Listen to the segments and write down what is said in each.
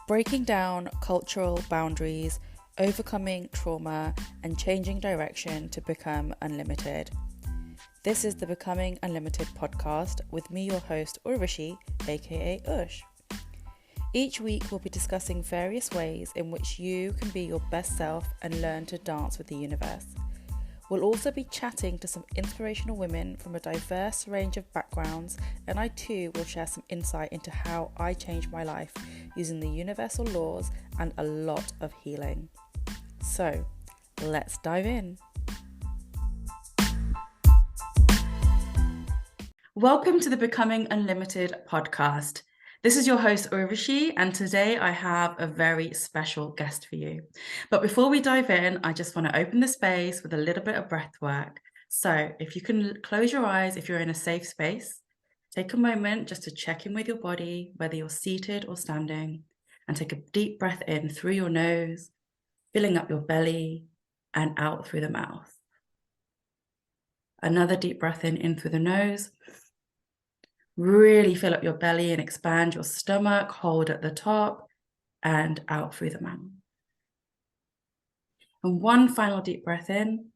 breaking down cultural boundaries, overcoming trauma, and changing direction to become unlimited. This is the Becoming Unlimited podcast with me, your host, Urvashi, aka Ush. Each week, we'll be discussing various ways in which you can be your best self and learn to dance with the universe. We'll also be chatting to some inspirational women from a diverse range of backgrounds, and I too will share some insight into how I changed my life using the universal laws and a lot of healing. So, let's dive in. Welcome to the Becoming Unlimited podcast. This is your host, Urvashi, and today I have a very special guest for you. But before we dive in, I just want to open the space with a little bit of breath work. So if you can close your eyes, if you're in a safe space, take a moment just to check in with your body, whether you're seated or standing, and take a deep breath in through your nose, filling up your belly and out through the mouth. Another deep breath in through the nose. Really fill up your belly and expand your stomach, hold at the top and out through the mouth. And one final deep breath in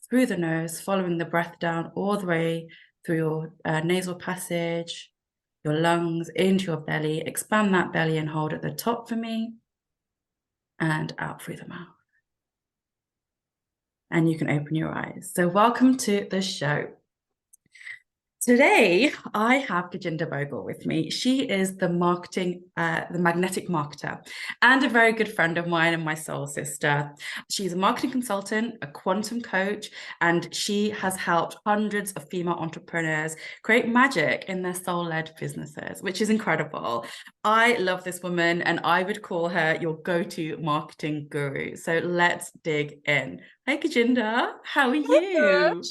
through the nose, following the breath down all the way through your nasal passage, your lungs, into your belly. Expand that belly and hold at the top for me and out through the mouth. And you can open your eyes. So welcome to the show. Today, I have Gurjinder Bhogal with me. She is the Magetic marketer and a very good friend of mine and my soul sister. She's a marketing consultant, a quantum coach, and she has helped hundreds of female entrepreneurs create magic in their soul-led businesses, which is incredible. I love this woman and I would call her your go-to marketing guru. So let's dig in. Hey, Gurjinder, how are you?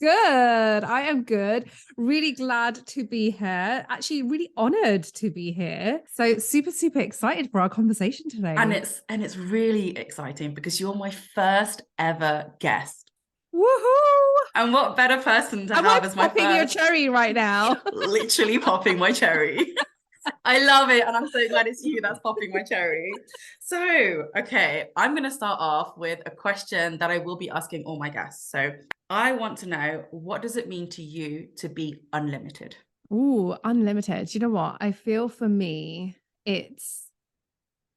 I am good. Really glad to be here. Actually, really honored to be here. So super excited for our conversation today. And it's really exciting because you're my first ever guest. Woohoo! And what better person to have as my first? Popping your cherry right now. Literally popping my cherry. I love it. And I'm so glad it's you that's popping my cherry. So, okay, I'm going to start off with a question that I will be asking all my guests. So I want to know, what does it mean to you to be unlimited? Ooh, unlimited. You know what? I feel for me, it's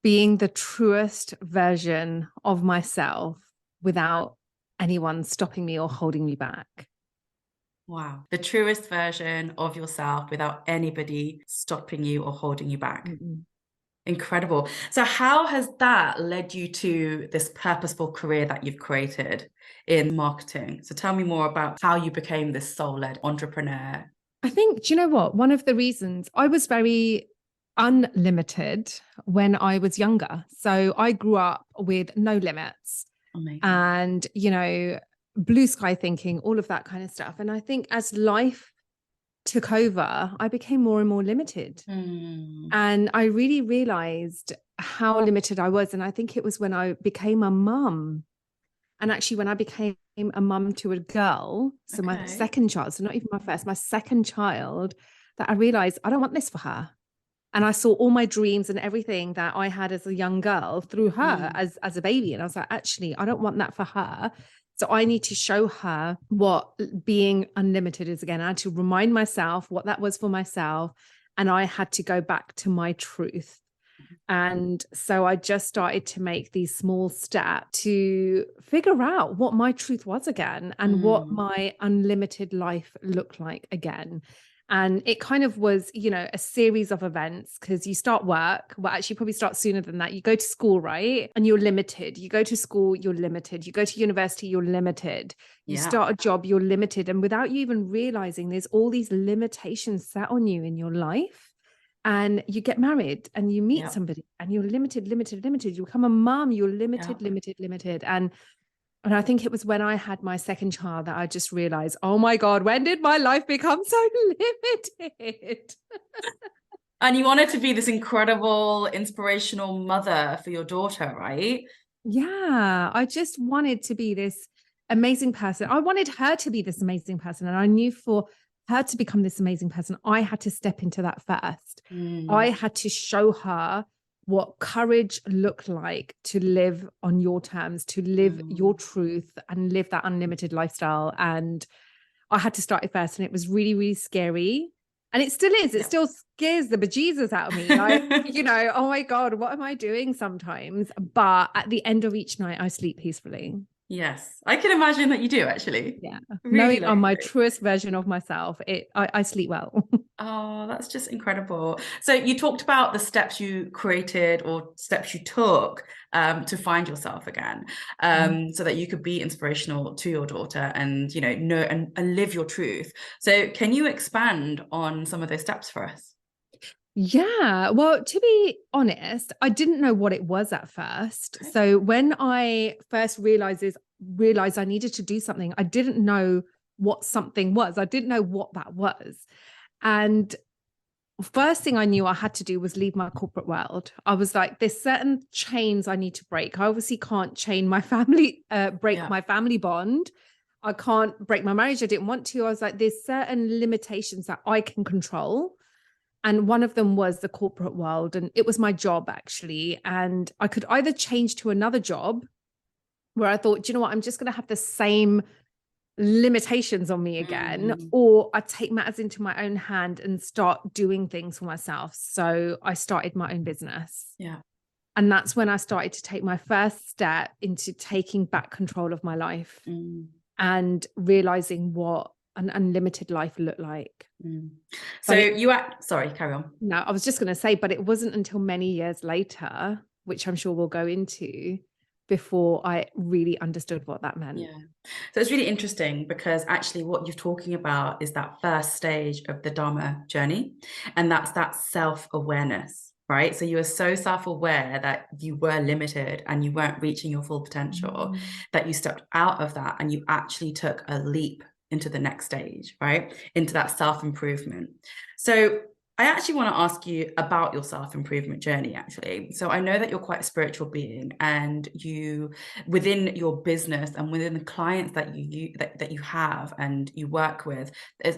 being the truest version of myself without anyone stopping me or holding me back. Wow. The truest version of yourself without anybody stopping you or holding you back. Mm-mm. Incredible. So how has that led you to this purposeful career that you've created in marketing? So tell me more about how you became this soul-led entrepreneur. I think, do you know what? One of the reasons I was very unlimited when I was younger. So I grew up with no limits. Amazing. And, you know, blue sky thinking, all of that kind of stuff. And I think as life took over, I became more and more limited. And I really realized how limited I was. And I think it was when I became a mum. And actually, when I became a mum to a girl, so my second child, so not even my first, my second child, that I realized I don't want this for her. And I saw all my dreams and everything that I had as a young girl through her as a baby. And I was like, actually, I don't want that for her. So I need to show her what being unlimited is again. I had to remind myself what that was for myself. And I had to go back to my truth. And so I just started to make these small steps to figure out what my truth was again and what my unlimited life looked like again. And it kind of was, you know, a series of events because you start work. Well, actually, probably start sooner than that. You go to school, right? And you're limited. You go to school, you're limited. You go to university, you're limited. You start a job, you're limited. And without you even realizing, there's all these limitations set on you in your life. And you get married and you meet somebody and you're limited. You become a mom, you're limited. And I think it was when I had my second child that I just realized, oh my God, when did my life become so limited? And you wanted to be this incredible, inspirational mother for your daughter, right? Yeah, I just wanted to be this amazing person. I wanted her to be this amazing person. And I knew for her to become this amazing person, I had to step into that first. I had to show her what courage looked like to live on your terms, to live your truth and live that unlimited lifestyle. And I had to start it first, and it was really, really scary. And it still is. It still scares the bejesus out of me. Like, you know, oh my God, what am I doing sometimes? But at the end of each night, I sleep peacefully. Yes, I can imagine that you do, actually. Yeah. Really, knowing I'm my truest version of myself, I sleep well. Oh, that's just incredible. So you talked about the steps you created or steps you took to find yourself again, so that you could be inspirational to your daughter and, you know and live your truth. So can you expand on some of those steps for us? Yeah, well, to be honest, I didn't know what it was at first. Okay. So when I first realized I needed to do something, I didn't know what something was. I didn't know what that was. And first thing I knew I had to do was leave my corporate world. I was like, there's certain chains I need to break. I obviously can't chain my family, break my family bond. I can't break my marriage. I didn't want to. I was like, there's certain limitations that I can control. And one of them was the corporate world. And it was my job, actually. And I could either change to another job where I thought, you know what, I'm just going to have the same limitations on me again, or I take matters into my own hand and start doing things for myself. So I started my own business. Yeah. And that's when I started to take my first step into taking back control of my life and realizing what an unlimited life looked like. So sorry, carry on. No, I was just going to say, but it wasn't until many years later, which I'm sure we'll go into, before I really understood what that meant. Yeah. So it's really interesting because actually what you're talking about is that first stage of the Dharma journey. And that's that self-awareness, right? So you were so self-aware that you were limited and you weren't reaching your full potential, that you stepped out of that and you actually took a leap into the next stage, right? Into that self-improvement. So I actually want to ask you about your self-improvement journey, actually. So I know that you're quite a spiritual being, and you, within your business and within the clients that you have and you work with,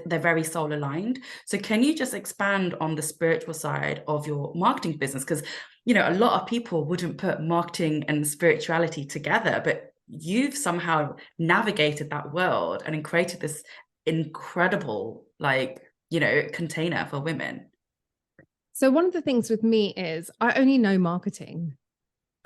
they're very soul aligned. So can you just expand on the spiritual side of your marketing business? Because, you know, a lot of people wouldn't put marketing and spirituality together, but you've somehow navigated that world and created this incredible, like, you know, container for women. So one of the things with me is I only know marketing.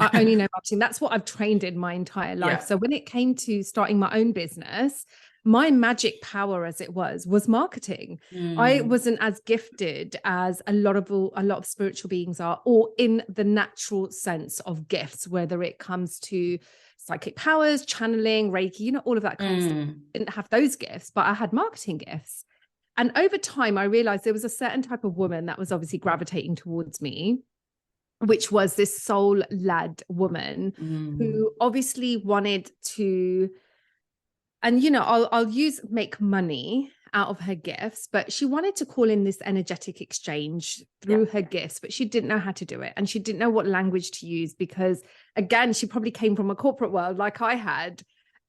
I only know marketing. That's what I've trained in my entire life. Yeah. So when it came to starting my own business, my magic power, as it was marketing. I wasn't as gifted as a lot of spiritual beings are, or in the natural sense of gifts, whether it comes to psychic powers, channeling, Reiki, you know, all of that kind of stuff. I didn't have those gifts, but I had marketing gifts. And over time, I realized there was a certain type of woman that was obviously gravitating towards me, which was this soul-led woman who obviously wanted to, and, you know, I'll make money out of her gifts, but she wanted to call in this energetic exchange through her gifts, but she didn't know how to do it. And she didn't know what language to use because, again, she probably came from a corporate world like I had.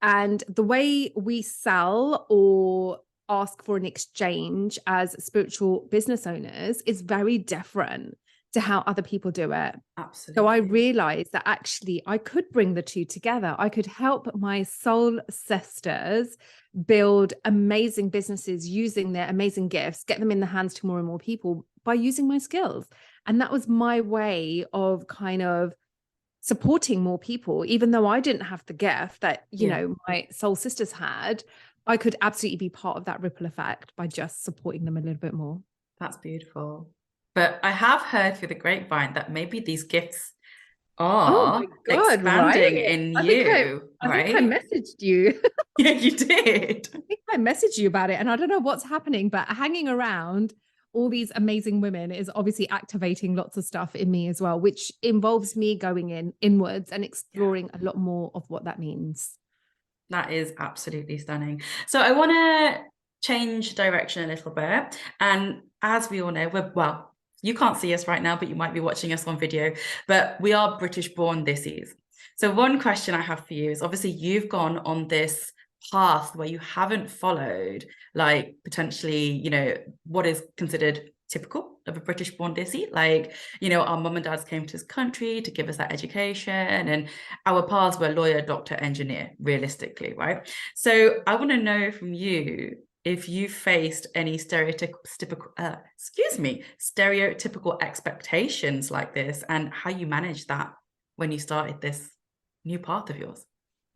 And the way we sell or ask for an exchange as spiritual business owners is very different to how other people do it. Absolutely. So I realized that actually I could bring the two together. I could help my soul sisters build amazing businesses using their amazing gifts, get them in the hands to more and more people by using my skills. And that was my way of kind of supporting more people, even though I didn't have the gift that, you know, my soul sisters had. I could absolutely be part of that ripple effect by just supporting them a little bit more. That's beautiful. But I have heard through the grapevine that maybe these gifts are expanding in you. I think I messaged you. Yeah, you did. I think I messaged you about it, and I don't know what's happening, but hanging around all these amazing women is obviously activating lots of stuff in me as well, which involves me going inwards and exploring a lot more of what that means. That is absolutely stunning. So I want to change direction a little bit. And as we all know, you can't see us right now, but you might be watching us on video, but we are British born thissies. So one question I have for you is, obviously you've gone on this path where you haven't followed, like, potentially, you know, what is considered typical of a British born Dissy. Like, you know, our mum and dads came to this country to give us that education, and our paths were lawyer, doctor, engineer, realistically, right? So I want to know from you if you faced any stereotypical expectations like this, and how you managed that when you started this new path of yours.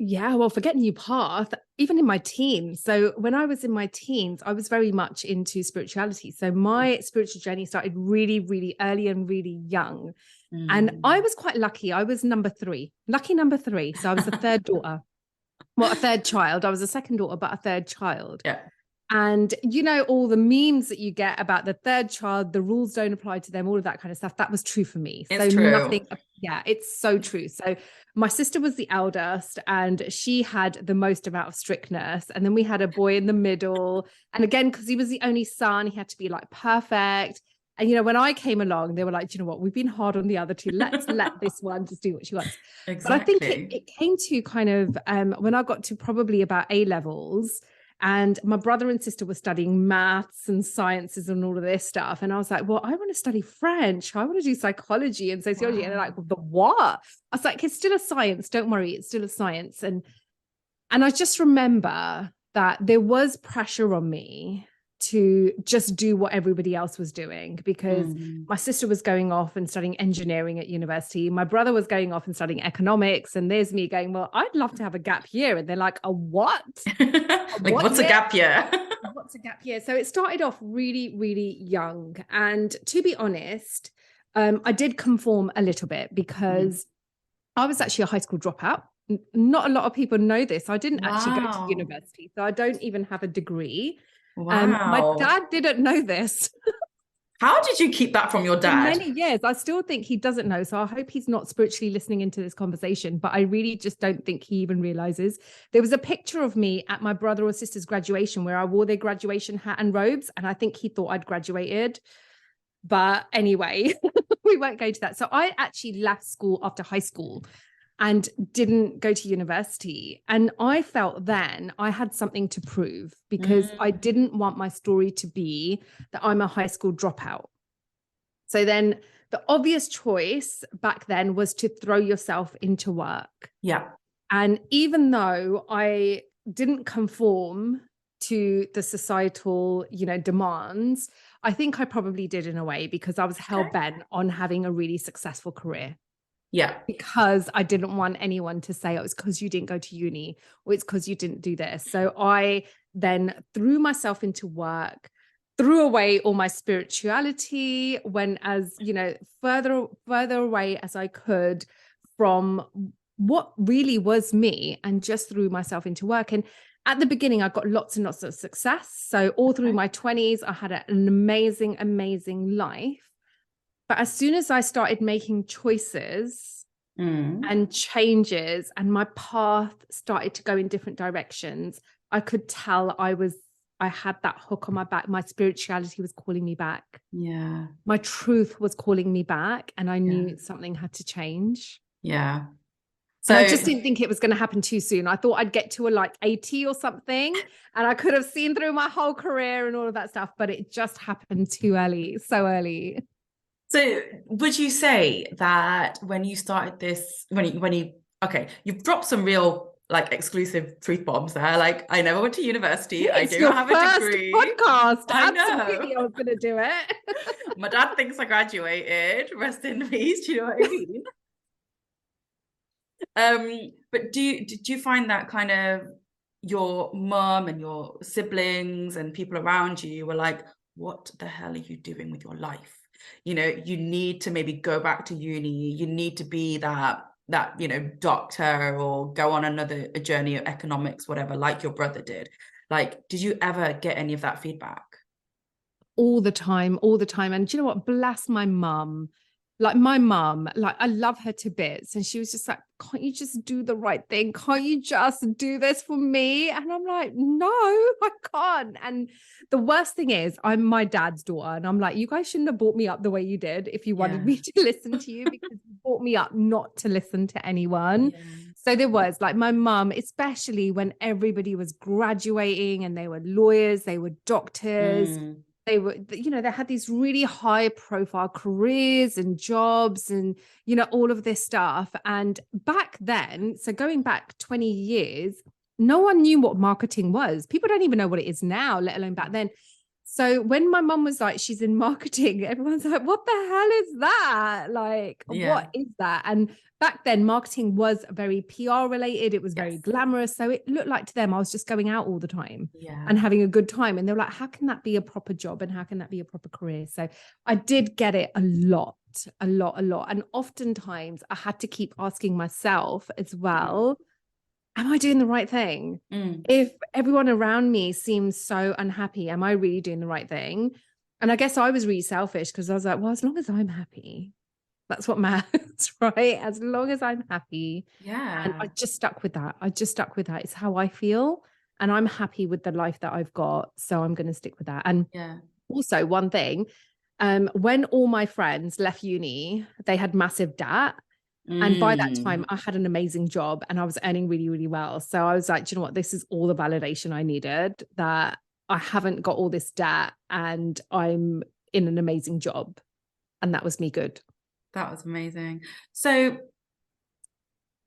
Yeah, well, forget new path, even in my teens. So when I was in my teens, I was very much into spirituality. So my spiritual journey started really, really early and really young. And I was quite lucky. I was lucky number three. So I was the third daughter. Well, a third child. I was a second daughter, but a third child. Yeah. And you know, all the memes that you get about the third child, the rules don't apply to them, all of that kind of stuff. That was true for me. It's true. Yeah, it's so true. So my sister was the eldest and she had the most amount of strictness. And then we had a boy in the middle. And again, because he was the only son, he had to be like perfect. And, you know, when I came along, they were like, you know what, we've been hard on the other two. Let's let this one just do what she wants. Exactly. But I think it came to kind of when I got to probably about A-levels, and my brother and sister were studying maths and sciences and all of this stuff. And I was like, well, I want to study French. I want to do psychology and sociology. Wow. And they're like, well, the what? I was like, it's still a science. Don't worry. It's still a science. And I just remember that there was pressure on me to just do what everybody else was doing, because my sister was going off and studying engineering at university. My brother was going off and studying economics. And there's me going, well, I'd love to have a gap year. And they're like, a what? What's a gap year? What's a gap year? So it started off really, really young. And to be honest, I did conform a little bit because I was actually a high school dropout. Not a lot of people know this. I didn't actually go to university. So I don't even have a degree. Wow. My dad didn't know this. How did you keep that from your dad? For many years. I still think he doesn't know. So I hope he's not spiritually listening into this conversation, but I really just don't think he even realizes. There was a picture of me at my brother or sister's graduation where I wore their graduation hat and robes. And I think he thought I'd graduated. But anyway, we won't go to that. So I actually left school after high school and didn't go to university. And I felt then I had something to prove, because I didn't want my story to be that I'm a high school dropout. So then the obvious choice back then was to throw yourself into work. Yeah. And even though I didn't conform to the societal, you know, demands, I think I probably did in a way, because I was hell-bent on having a really successful career. Yeah. Because I didn't want anyone to say, oh, it's because you didn't go to uni, or it's because you didn't do this. So I then threw myself into work, threw away all my spirituality, went as, you know, further away as I could from what really was me, and just threw myself into work. And at the beginning, I got lots and lots of success. So all through my 20s, I had an amazing, amazing life. But as soon as I started making choices and changes, and my path started to go in different directions, I could tell I had that hook on my back. My spirituality was calling me back. Yeah. My truth was calling me back, and I knew something had to change. Yeah. So I just didn't think it was going to happen too soon. I thought I'd get to a like 80 or something, and I could have seen through my whole career and all of that stuff, but it just happened too early, so early. So would you say that when you started this, you've dropped some real like exclusive truth bombs there. Like, I never went to university. I don't have a degree. Podcast. I know. Absolutely, I was going to do it. My dad thinks I graduated. Rest in peace. Do you know what I mean? But did you find that kind of your mum and your siblings and people around you were like, what the hell are you doing with your life? You know, you need to maybe go back to uni. You need to be that, you know, doctor, or go on a journey of economics, whatever, like your brother did. Like, did you ever get any of that feedback? All the time. And do you know what? Bless my mum. Like my mum, like I love her to bits. And she was just like, can't you just do the right thing? Can't you just do this for me? And I'm like, no, I can't. And the worst thing is, I'm my dad's daughter. And I'm like, you guys shouldn't have brought me up the way you did if you wanted me to listen to you, because you brought me up not to listen to anyone. Yeah. So there was like my mum, especially when everybody was graduating and they were lawyers, they were doctors. they were, you know, they had these really high profile careers and jobs and, you know, all of this stuff. And back then, so going back 20 years, no one knew what marketing was. People don't even know what it is now, let alone back then. So when my mum was like, she's in marketing, everyone's like, what the hell is that? Like, what is that? And back then, marketing was very PR related. It was very glamorous. So it looked like to them, I was just going out all the time and having a good time. And they were like, how can that be a proper job? And how can that be a proper career? So I did get it a lot. And oftentimes I had to keep asking myself as well, am I doing the right thing? If everyone around me seems so unhappy, am I really doing the right thing? And I guess I was really selfish because I was like, well, as long as I'm happy, that's what matters, right? As long as I'm happy. Yeah. And I just stuck with that. It's how I feel. And I'm happy with the life that I've got. So I'm going to stick with that. And also one thing, when all my friends left uni, they had massive debt. And by that time, I had an amazing job and I was earning really, really well. So I was like, do you know what? This is all the validation I needed, that I haven't got all this debt and I'm in an amazing job. And that was me good. That was amazing. So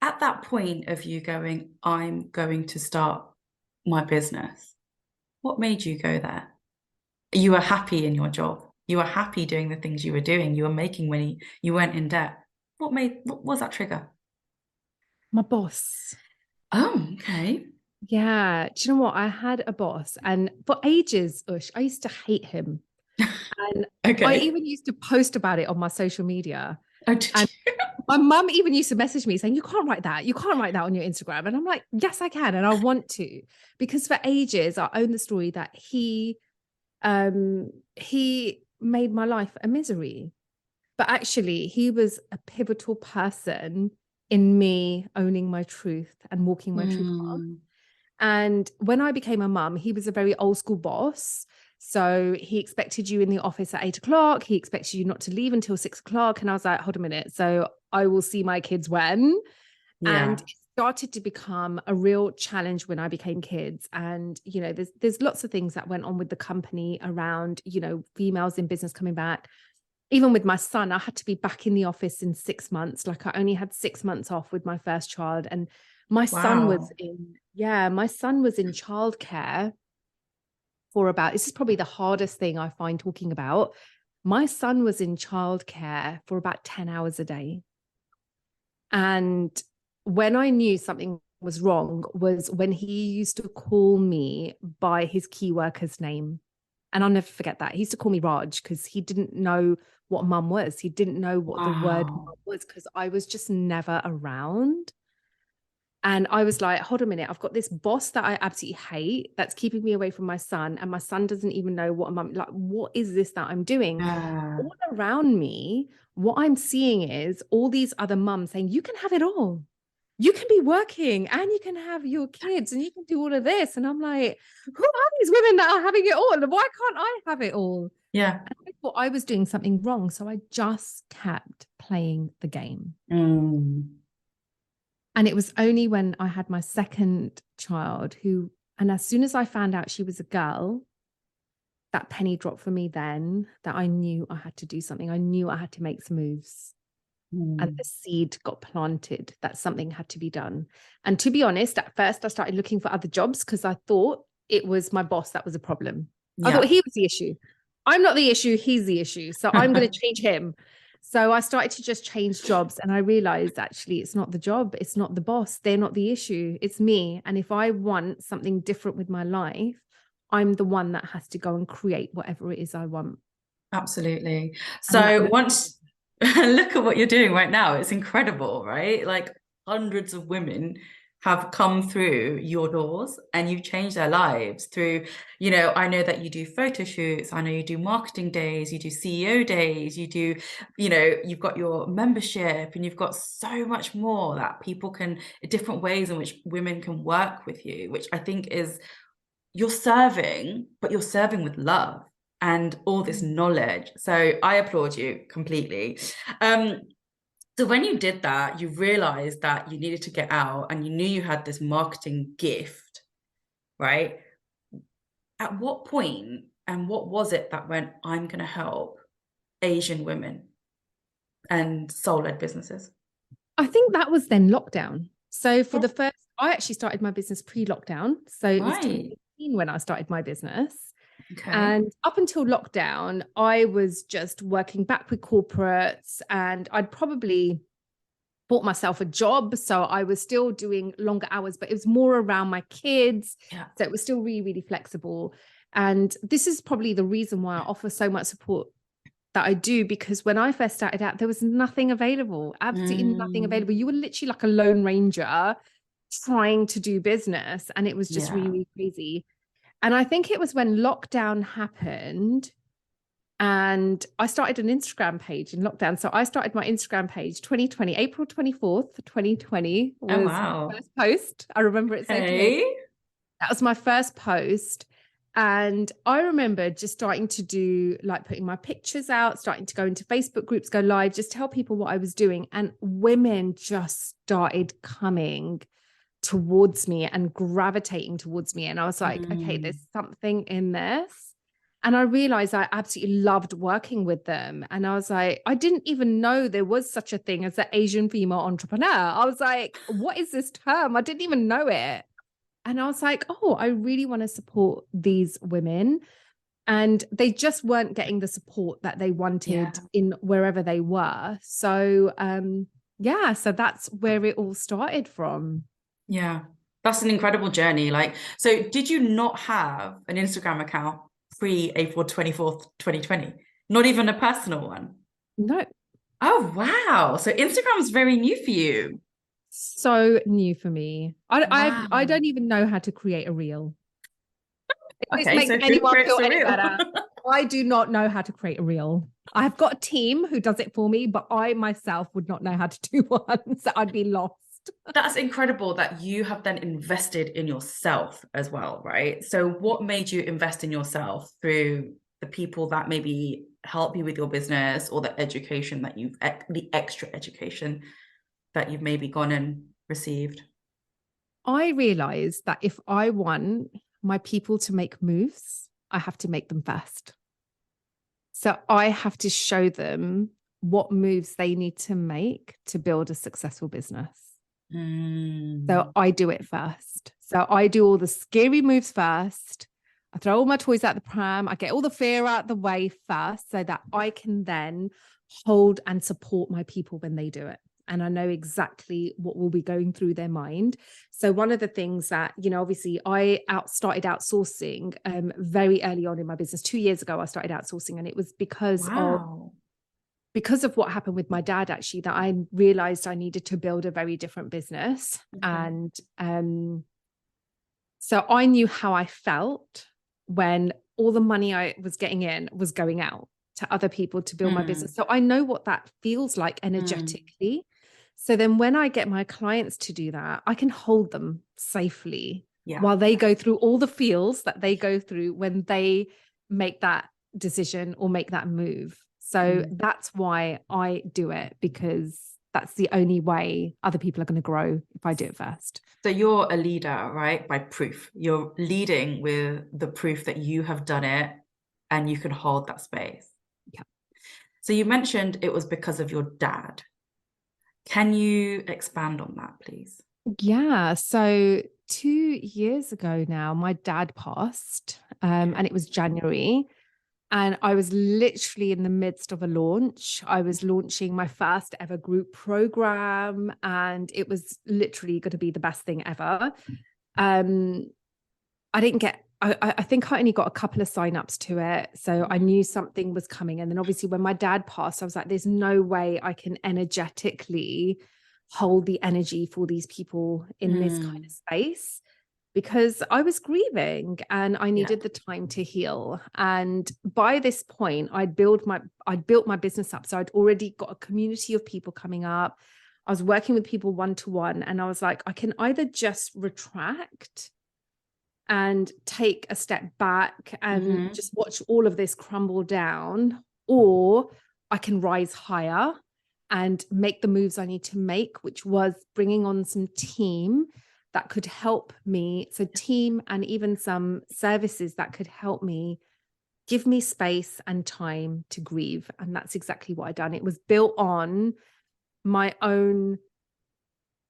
at that point of you going, I'm going to start my business, what made you go there? You were happy in your job. You were happy doing the things you were doing. You were making money. You weren't in debt. What was that trigger? My boss. Oh, okay. Yeah. Do you know what? I had a boss and for ages, Ush, I used to hate him. And I even used to post about it on my social media. Oh, did and you? My mum even used to message me saying, you can't write that. You can't write that on your Instagram. And I'm like, yes, I can. And I want to, because for ages, I own the story that he made my life a misery. But actually, he was a pivotal person in me owning my truth and walking my truth path. And when I became a mum, he was a very old school boss. So he expected you in the office at 8 o'clock. He expected you not to leave until 6 o'clock. And I was like, hold a minute. So I will see my kids when. And it started to become a real challenge when I became kids. And, you know, there's lots of things that went on with the company around, you know, females in business coming back. Even with my son, I had to be back in the office in 6 months. Like I only had 6 months off with my first child. And my son was in childcare for about, this is probably the hardest thing I find talking about. My son was in childcare for about 10 hours a day. And when I knew something was wrong was when he used to call me by his key worker's name. And I'll never forget that. He used to call me Raj because he didn't know what mum was. He didn't know what the word mum was because I was just never around. And I was like, hold a minute, I've got this boss that I absolutely hate that's keeping me away from my son. And my son doesn't even know what mum, like, what is this that I'm doing? All around me, what I'm seeing is all these other mums saying, you can have it all. You can be working and you can have your kids and you can do all of this. And I'm like, who are these women that are having it all? And why can't I have it all? Yeah. And I thought I was doing something wrong. So I just kept playing the game. And it was only when I had my second child and as soon as I found out she was a girl, that penny dropped for me then, that I knew I had to do something. I knew I had to make some moves. And the seed got planted that something had to be done. And to be honest, at first I started looking for other jobs because I thought it was my boss that was a problem. I thought he was the issue. I'm not the issue, he's the issue. So I'm going to change him. So I started to just change jobs and I realized actually it's not the job, it's not the boss, they're not the issue, it's me. And if I want something different with my life, I'm the one that has to go and create whatever it is I want. Absolutely. So once look at what you're doing right now, it's incredible, right? Like hundreds of women have come through your doors and you've changed their lives through, you know, I know that you do photo shoots, I know you do marketing days, you do CEO days, you do, you know, you've got your membership and you've got so much more that people can, different ways in which women can work with you, which I think is, you're serving, but you're serving with love and all this knowledge. So I applaud you completely. So when you did that, you realized that you needed to get out and you knew you had this marketing gift, right? At what point And what was it that went, I'm going to help Asian women and soul-led businesses? I think that was then lockdown. So for the first, I actually started my business pre-lockdown. So it was 2018 when I started my business. Okay. And up until lockdown, I was just working back with corporates, and I'd probably bought myself a job. So I was still doing longer hours, but it was more around my kids. Yeah. So it was still really, really flexible. And this is probably the reason why I offer so much support that I do, because when I first started out, there was nothing available, absolutely nothing available. You were literally like a lone ranger trying to do business, and it was just really, really crazy. And I think it was when lockdown happened and I started an Instagram page in lockdown. So I started my Instagram page 2020, April 24th, 2020 was my first post. I remember it so clearly. That was my first post. And I remember just starting to do, like, putting my pictures out, starting to go into Facebook groups, go live, just tell people what I was doing. And women just started coming towards me and gravitating towards me. And I was like, okay, there's something in this. And I realized I absolutely loved working with them. And I was like, I didn't even know there was such a thing as the Asian female entrepreneur. I was like, what is this term? I didn't even know it. And I was like, oh, I really want to support these women. And they just weren't getting the support that they wanted in wherever they were. So, so that's where it all started from. Yeah, that's an incredible journey. Like, so did you not have an Instagram account pre-April 24th, 2020? Not even a personal one? No. Oh, wow. So Instagram is very new for you. So new for me. I don't even know how to create a reel. If this makes anyone feel any better, I do not know how to create a reel. I've got a team who does it for me, but I myself would not know how to do one. So I'd be lost. That's incredible that you have then invested in yourself as well, right? So what made you invest in yourself through the people that maybe help you with your business, or the education that the extra education that you've maybe gone and received? I realized that if I want my people to make moves, I have to make them first. So I have to show them what moves they need to make to build a successful business. So I do it first. So I do all the scary moves first. I throw all my toys out the pram. I get all the fear out the way first, so that I can then hold and support my people when they do it. And I know exactly what will be going through their mind. So one of the things that, obviously I started outsourcing very early on in my business. 2 years ago, I started outsourcing, and it was because of what happened with my dad, actually, that I realized I needed to build a very different business. And so I knew how I felt when all the money I was getting in was going out to other people to build my business. So I know what that feels like energetically. So then when I get my clients to do that, I can hold them safely while they go through all the feels that they go through when they make that decision or make that move. So that's why I do it, because that's the only way other people are going to grow, if I do it first. So you're a leader, right? By proof. You're leading with the proof that you have done it and you can hold that space. Yeah. So you mentioned it was because of your dad. Can you expand on that, please? Yeah. So 2 years ago now, my dad passed, and it was January. And I was literally in the midst of a launch. I was launching my first ever group program, and it was literally going to be the best thing ever. I think I only got a couple of signups to it. So I knew something was coming. And then obviously when my dad passed, I was like, there's no way I can energetically hold the energy for these people in this kind of space, because I was grieving and I needed the time to heal. And by this point, I'd built my business up. So I'd already got a community of people coming up. I was working with people one-to-one, and I was like, I can either just retract and take a step back and just watch all of this crumble down, or I can rise higher and make the moves I need to make, which was bringing on some team that could help me. So team and even some services that could help me give me space and time to grieve. And that's exactly what I done. It was built on my own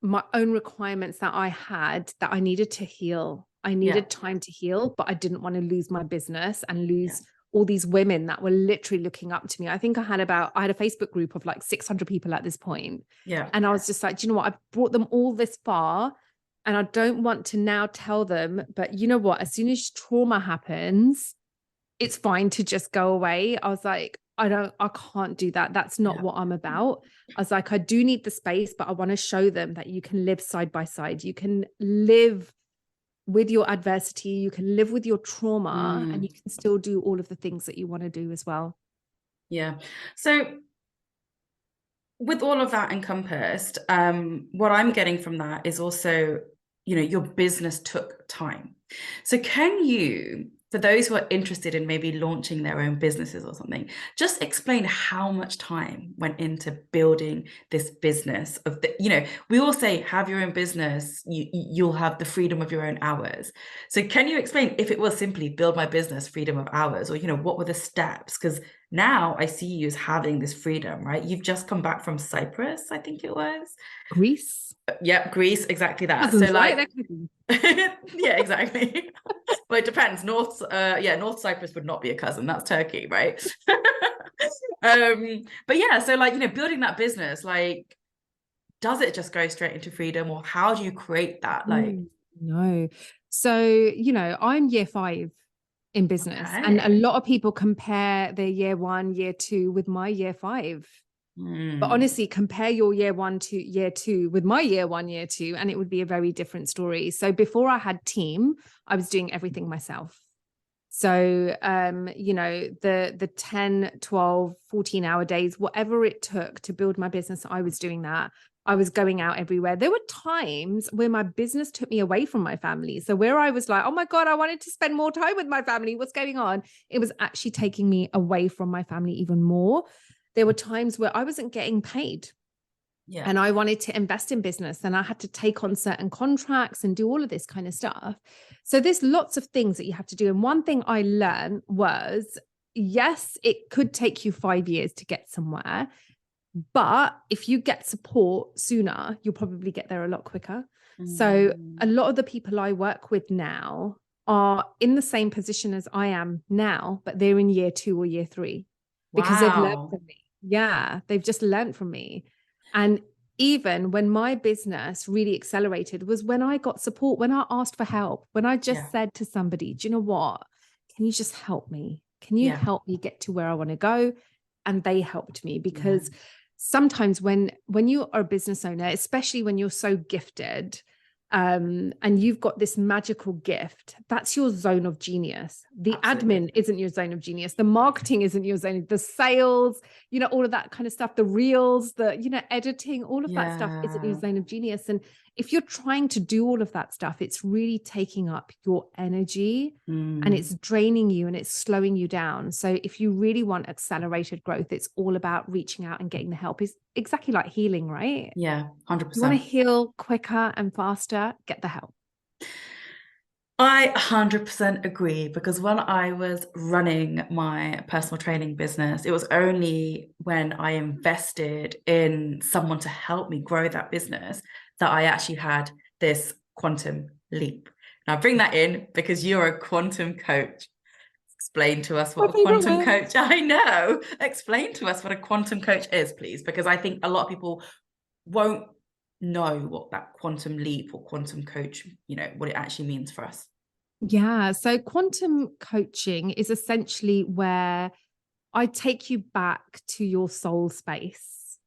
requirements that I had, that I needed to heal. I needed time to heal, but I didn't want to lose my business and lose all these women that were literally looking up to me. I think I had a Facebook group of like 600 people at this point. Yeah. And I was just like, do you know what? I've brought them all this far, and I don't want to now tell them, but you know what? As soon as trauma happens, it's fine to just go away. I was like, I can't do that. That's not what I'm about. I was like, I do need the space, but I want to show them that you can live side by side. You can live with your adversity, you can live with your trauma, and you can still do all of the things that you want to do as well. Yeah. So with all of that encompassed, what I'm getting from that is also, you know, your business took time. So can you, for those who are interested in maybe launching their own businesses or something, just explain how much time went into building this business of the, you know, we all say have your own business, you'll have the freedom of your own hours. So can you explain, if it was simply build my business, freedom of hours, or, you know, what were the steps? Because now I see you as having this freedom, right? You've just come back from Cyprus, I think it was. Greece. Yep, Greece, exactly that. Cousins, so like, right? yeah, exactly. Well, it depends. North Cyprus would not be a cousin. That's Turkey, right? But yeah, so like, you know, building that business, like, does it just go straight into freedom, or how do you create that? Like, no. So, you know, I'm year 5 in business, and a lot of people compare their year 1, year 2 with my year 5. But honestly, compare your year 1 to year 2 with my year 1, year 2, and it would be a very different story. So before I had team, I was doing everything myself. So, you know, the 10, 12, 14-hour days, whatever it took to build my business, I was doing that. I was going out everywhere. There were times where my business took me away from my family. So where I was like, oh my God, I wanted to spend more time with my family. What's going on? It was actually taking me away from my family even more. There were times where I wasn't getting paid. Yeah. And I wanted to invest in business, and I had to take on certain contracts and do all of this kind of stuff. So there's lots of things that you have to do. And one thing I learned was, yes, it could take you 5 years to get somewhere, but if you get support sooner, you'll probably get there a lot quicker. So a lot of the people I work with now are in the same position as I am now, but they're in year 2 or year 3 because they've learned from me. Yeah, they've just learned from me. And even when my business really accelerated was when I got support, when I asked for help, when I just said to somebody, do you know what? Can you just help me? Can you help me get to where I want to go? And they helped me, because sometimes when you are a business owner, especially when you're so gifted, and you've got this magical gift, that's your zone of genius. The admin isn't your zone of genius. The marketing isn't your zone. The sales, you know, all of that kind of stuff, the reels, the, you know, editing, all of that stuff isn't your zone of genius. And if you're trying to do all of that stuff, it's really taking up your energy and it's draining you and it's slowing you down. So if you really want accelerated growth, it's all about reaching out and getting the help. It's exactly like healing, right? Yeah, 100%. You want to heal quicker and faster, get the help. I 100% agree, because when I was running my personal training business, it was only when I invested in someone to help me grow that business that I actually had this quantum leap. Now bring that in, because you're a quantum coach. Explain to us what a quantum coach, I know. Explain to us what a quantum coach is, please, because I think a lot of people won't know what that quantum leap or quantum coach, you know, what it actually means for us. Yeah. So quantum coaching is essentially where I take you back to your soul space.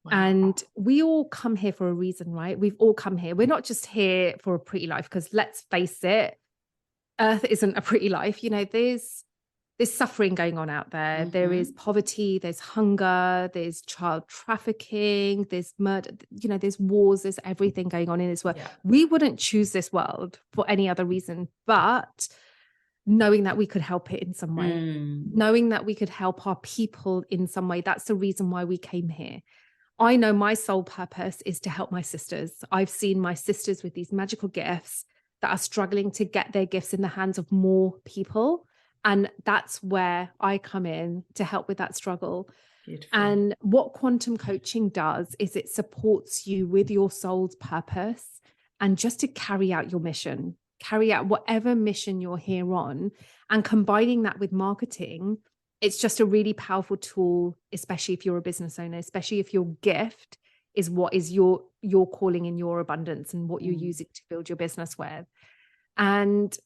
Wow. And we all come here for a reason, right? We've all come here. We're not just here for a pretty life, because let's face it, Earth isn't a pretty life. You know, there's suffering going on out there. There is poverty, there's hunger, there's child trafficking, there's murder, you know, there's wars, there's everything going on in this world. Yeah. We wouldn't choose this world for any other reason, but knowing that we could help it in some way, knowing that we could help our people in some way. That's the reason why we came here. I know my sole purpose is to help my sisters. I've seen my sisters with these magical gifts that are struggling to get their gifts in the hands of more people. And that's where I come in to help with that struggle. Beautiful. And what quantum coaching does is it supports you with your soul's purpose and just to carry out your mission, carry out whatever mission you're here on, and combining that with marketing. It's just a really powerful tool, especially if you're a business owner, especially if your gift is what is your calling in your abundance and what you're using to build your business with. And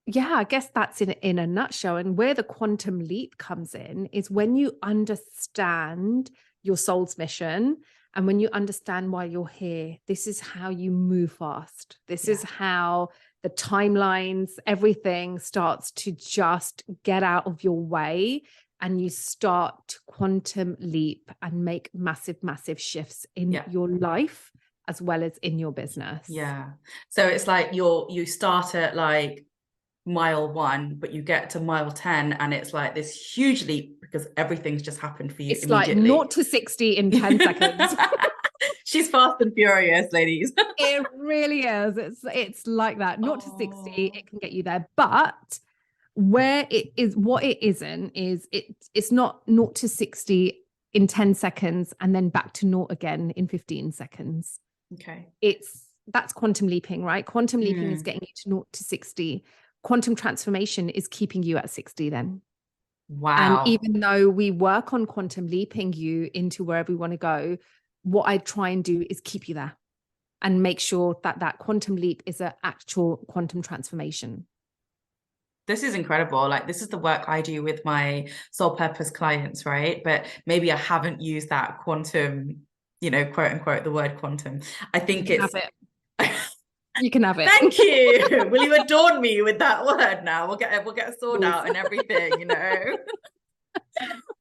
yeah, I guess that's in a nutshell. And where the quantum leap comes in is when you understand your soul's mission and when you understand why you're here. This is how you move fast. This is how the timelines, everything starts to just get out of your way, and you start to quantum leap and make massive, massive shifts in your life as well as in your business. Yeah. So it's like you start at like mile 1, but you get to mile 10 and it's like this huge leap because everything's just happened for you it's immediately. Like 0 to 60 in 10 seconds. She's fast and furious, ladies. It really is. It's like that. 0 to 60, it can get you there. But where it is, what it isn't is it's not 0 to 60 in 10 seconds and then back to 0 again in 15 seconds. Okay. That's quantum leaping, right? Quantum leaping is getting you to 0 to 60. Quantum transformation is keeping you at 60 then. Wow. And even though we work on quantum leaping you into wherever we want to go, what I try and do is keep you there and make sure that quantum leap is an actual quantum transformation. This is incredible. Like, this is the work I do with my soul purpose clients, right? But maybe I haven't used that quantum, quote unquote, the word quantum. I think it's... You can have it. Thank you. Will you adorn me with that word now? We'll get a sword out and everything,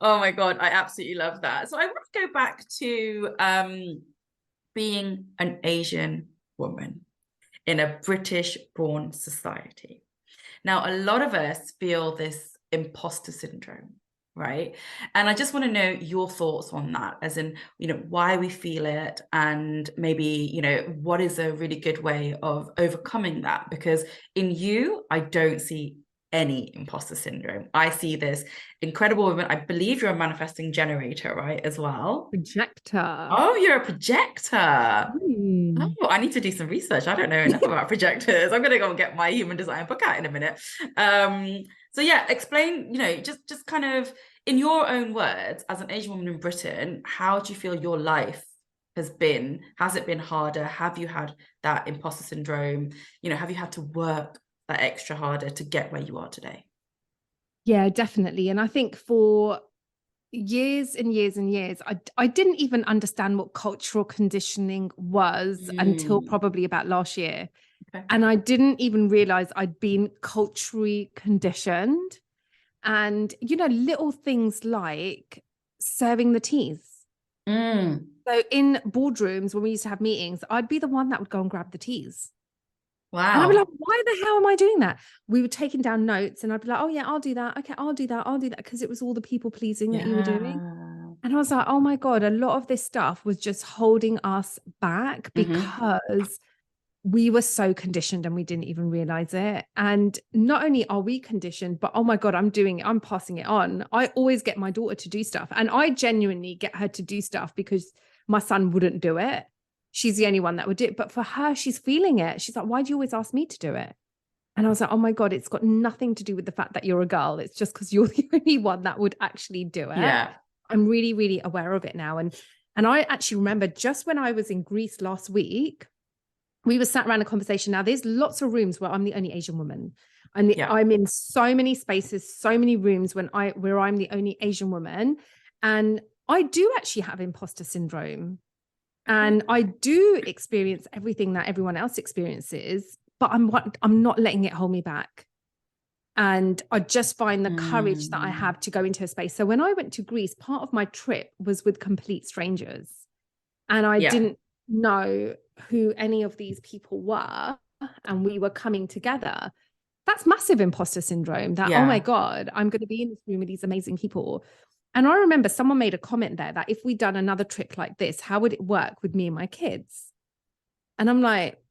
Oh my God, I absolutely love that. So I want to go back to being an Asian woman in a British-born society. Now, a lot of us feel this imposter syndrome, right? And I just want to know your thoughts on that, as in, why we feel it, and maybe, what is a really good way of overcoming that? Because in you, I don't see any imposter syndrome. I see this incredible woman. I believe you're a manifesting generator, right? As well. Projector. Oh, you're a projector. Oh, I need to do some research. I don't know enough about projectors. I'm gonna go and get my human design book out in a minute. So yeah, explain, just kind of in your own words, as an Asian woman in Britain, how do you feel your life has been? Has it been harder? Have you had that imposter syndrome? Have you had to work that extra harder to get where you are today? Yeah, definitely. And I think for years and years and years, I didn't even understand what cultural conditioning was until probably about last year. Okay. And I didn't even realize I'd been culturally conditioned. And, little things like serving the teas. So in boardrooms, when we used to have meetings, I'd be the one that would go and grab the teas. Wow. And I'd be like, why the hell am I doing that? We were taking down notes and I'd be like, oh yeah, I'll do that. Okay, I'll do that. Because it was all the people pleasing that you were doing. And I was like, oh my God, a lot of this stuff was just holding us back because we were so conditioned and we didn't even realize it. And not only are we conditioned, but oh my God, I'm passing it on. I always get my daughter to do stuff, and I genuinely get her to do stuff because my son wouldn't do it. She's the only one that would do it. But for her, she's feeling it. She's like, why do you always ask me to do it? And I was like, oh my God, it's got nothing to do with the fact that you're a girl. It's just because you're the only one that would actually do it. Yeah. I'm really, really aware of it now. And I actually remember just when I was in Greece last week, we were sat around a conversation. Now there's lots of rooms where I'm the only Asian woman. I'm in so many spaces, so many rooms where I'm the only Asian woman. And I do actually have imposter syndrome. And I do experience everything that everyone else experiences, but I'm not letting it hold me back. And I just find the courage that I have to go into a space. So when I went to Greece, part of my trip was with complete strangers. And I didn't know who any of these people were. And we were coming together. That's massive imposter syndrome that, oh my God, I'm going to be in this room with these amazing people. And I remember someone made a comment there that if we'd done another trip like this, how would it work with me and my kids? And I'm like,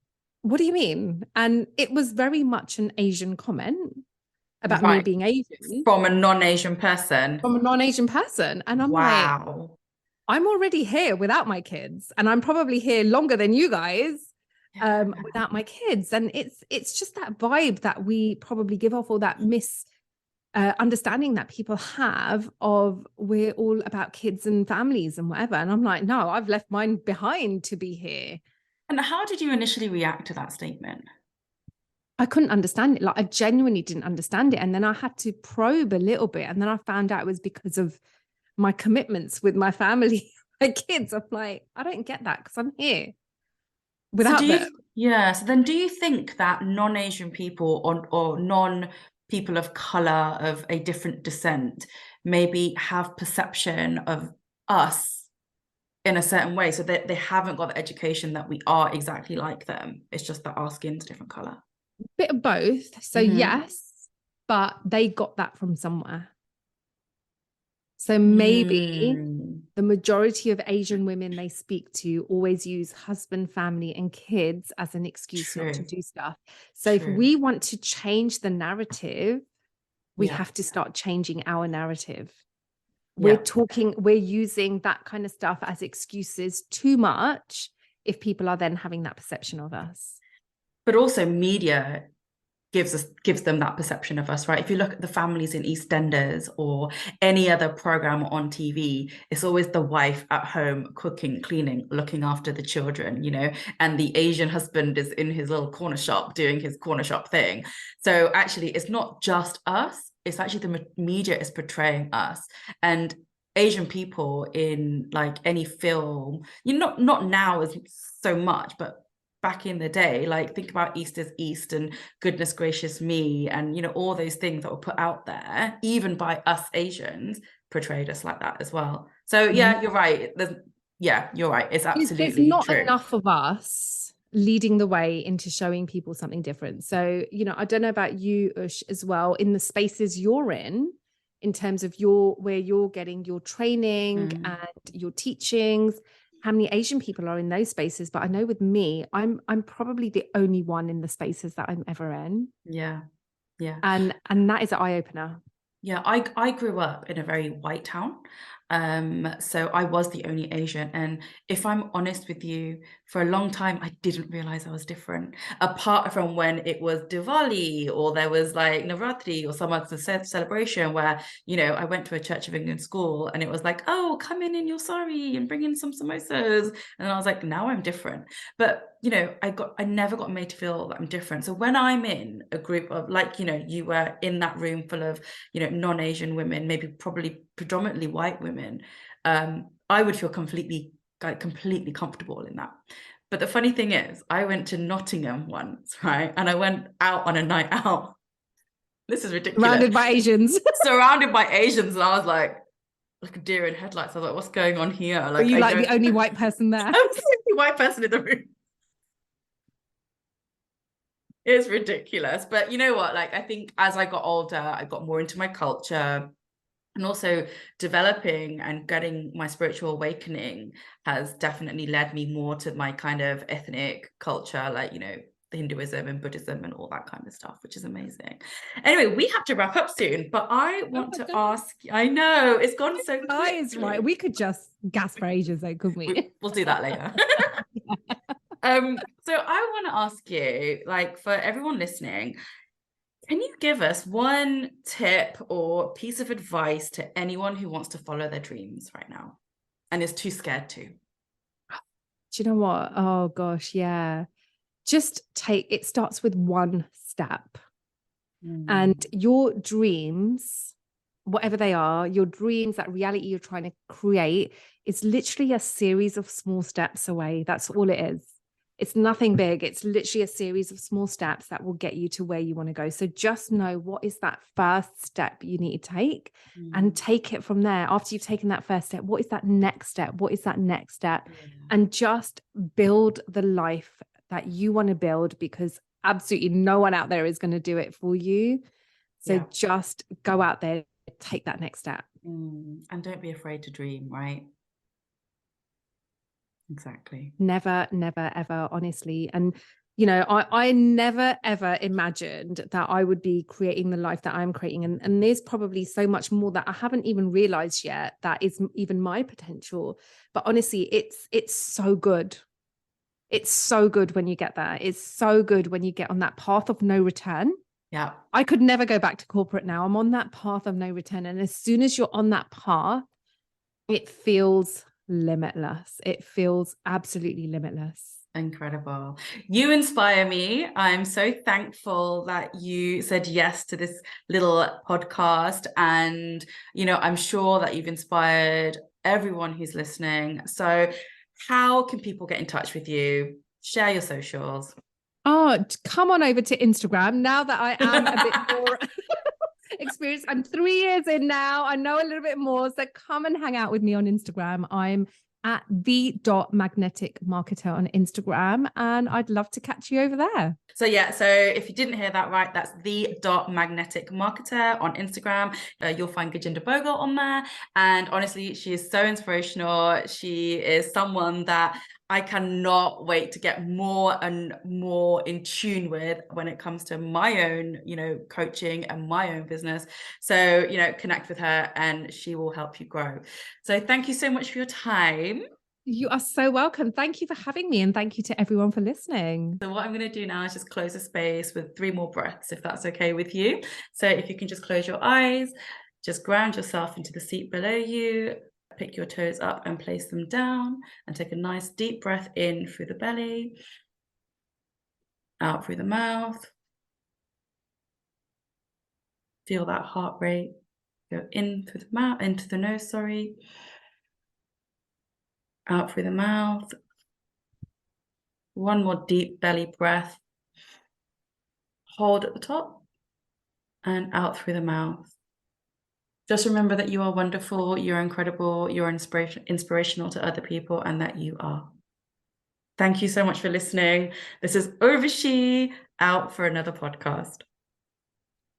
what do you mean? And it was very much an Asian comment. about me being Asian from a non-Asian person. And I'm like, wow, I'm already here without my kids, and I'm probably here longer than you guys without my kids. And it's just that vibe that we probably give off, or that understanding that people have of, we're all about kids and families and whatever. And I'm like, no, I've left mine behind to be here. And how did you initially react to that statement? I couldn't understand it. Like, I genuinely didn't understand it. And then I had to probe a little bit. And then I found out it was because of my commitments with my family, my kids. I'm like, I don't get that, because I'm here without them. So then do you think that non-Asian people or non-people of color of a different descent maybe have perception of us in a certain way, so that they haven't got the education that we are exactly like them? It's just that our skin's different color. Bit of both. So yes, but they got that from somewhere. So maybe the majority of Asian women they speak to always use husband, family, and kids as an excuse not to do stuff. So if we want to change the narrative, we have to start changing our narrative. We're using that kind of stuff as excuses too much if people are then having that perception of us. But also media gives them that perception of us, right? If you look at the families in EastEnders or any other program on TV, it's always the wife at home cooking, cleaning, looking after the children, you know, and the Asian husband is in his little corner shop doing his corner shop thing. So actually, it's not just us, it's actually the media is portraying us. And Asian people in like any film, you know, not now as so much, but back in the day, like think about East is East and Goodness Gracious Me, and you know, all those things that were put out there, even by us Asians, portrayed us like that as well. So yeah, you're right. You're right. It's absolutely There's not true. enough of us leading the way into showing people something different. So, you know, I don't know about you, Ush, as well, in the spaces you're in terms of where you're getting your training and your teachings, how many Asian people are in those spaces. But I know with me, I'm probably the only one in the spaces that I'm ever in. Yeah. And that is an eye-opener. Yeah, I grew up in a very white town. So I was the only Asian. And if I'm honest with you, for a long time, I didn't realize I was different. Apart from when it was Diwali or there was like Navratri or some other celebration where, you know, I went to a Church of England school and it was like, oh, come in your sari and bring in some samosas. And I was like, now I'm different. But you know, I never got made to feel that I'm different. So when I'm in a group of, like, you know, you were in that room full of, you know, non-Asian women, maybe probably predominantly white women, I would feel completely comfortable in that. But the funny thing is, I went to Nottingham once, right? And I went out on a night out. This is ridiculous. Surrounded by Asians. Surrounded by Asians. And I was like a deer in headlights. I was like, what's going on here? Like, were you like the only white person there? I was the only white person in the room. It's ridiculous. But you know what? Like, I think as I got older, I got more into my culture, and also developing and getting my spiritual awakening has definitely led me more to my kind of ethnic culture, like, you know, the Hinduism and Buddhism and all that kind of stuff, which is amazing. Anyway, we have to wrap up soon, but I want to ask, I know it's gone so quick. Right. We could just gasp for ages though, couldn't we? We'll do that later. So I want to ask you, like, for everyone listening, can you give us one tip or piece of advice to anyone who wants to follow their dreams right now and is too scared to? Do you know what? Oh gosh, yeah. Just it starts with one step. And your dreams, whatever they are, your dreams, that reality you're trying to create, is literally a series of small steps away. That's all it is. It's nothing big. It's literally a series of small steps that will get you to where you want to go. So just know what is that first step you need to take and take it from there. After you've taken that first step, what is that next step? What is that next step? And just build the life that you want to build, because absolutely no one out there is going to do it for you. So just go out there, take that next step. And don't be afraid to dream, right? Exactly. Never, ever, honestly. And I never, ever imagined that I would be creating the life that I'm creating. And there's probably so much more that I haven't even realized yet that is even my potential. But honestly, it's so good. It's so good when you get there. It's so good when you get on that path of no return. Yeah. I could never go back to corporate now. I'm on that path of no return. And as soon as you're on that path, it feels limitless. It feels absolutely limitless. Incredible. You inspire me. I'm so thankful that you said yes to this little podcast. And, I'm sure that you've inspired everyone who's listening. So how can people get in touch with you? Share your socials. Oh, come on over to Instagram now that I am a bit more experienced. I'm 3 years in now. I know a little bit more. So come and hang out with me on Instagram. I'm at the.magnetic marketer on Instagram, and I'd love to catch you over there. So if you didn't hear that right, that's the.magnetic marketer on Instagram. You'll find Gurjinder Bhogal on there. And honestly, she is so inspirational. She is someone that I cannot wait to get more and more in tune with when it comes to my own, coaching and my own business. So, connect with her and she will help you grow. So thank you so much for your time. You are so welcome. Thank you for having me. And thank you to everyone for listening. So what I'm going to do now is just close the space with 3 more breaths, if that's okay with you. So if you can just close your eyes, just ground yourself into the seat below you, pick your toes up and place them down, and take a nice deep breath in through the belly, out through the mouth. Feel that heart rate go in through the mouth, into the nose, out through the mouth. One more deep belly breath. Hold at the top and out through the mouth. Just remember that you are wonderful, you're incredible, you're inspirational to other people, and that you are. Thank you so much for listening. This is Urvashi, out for another podcast.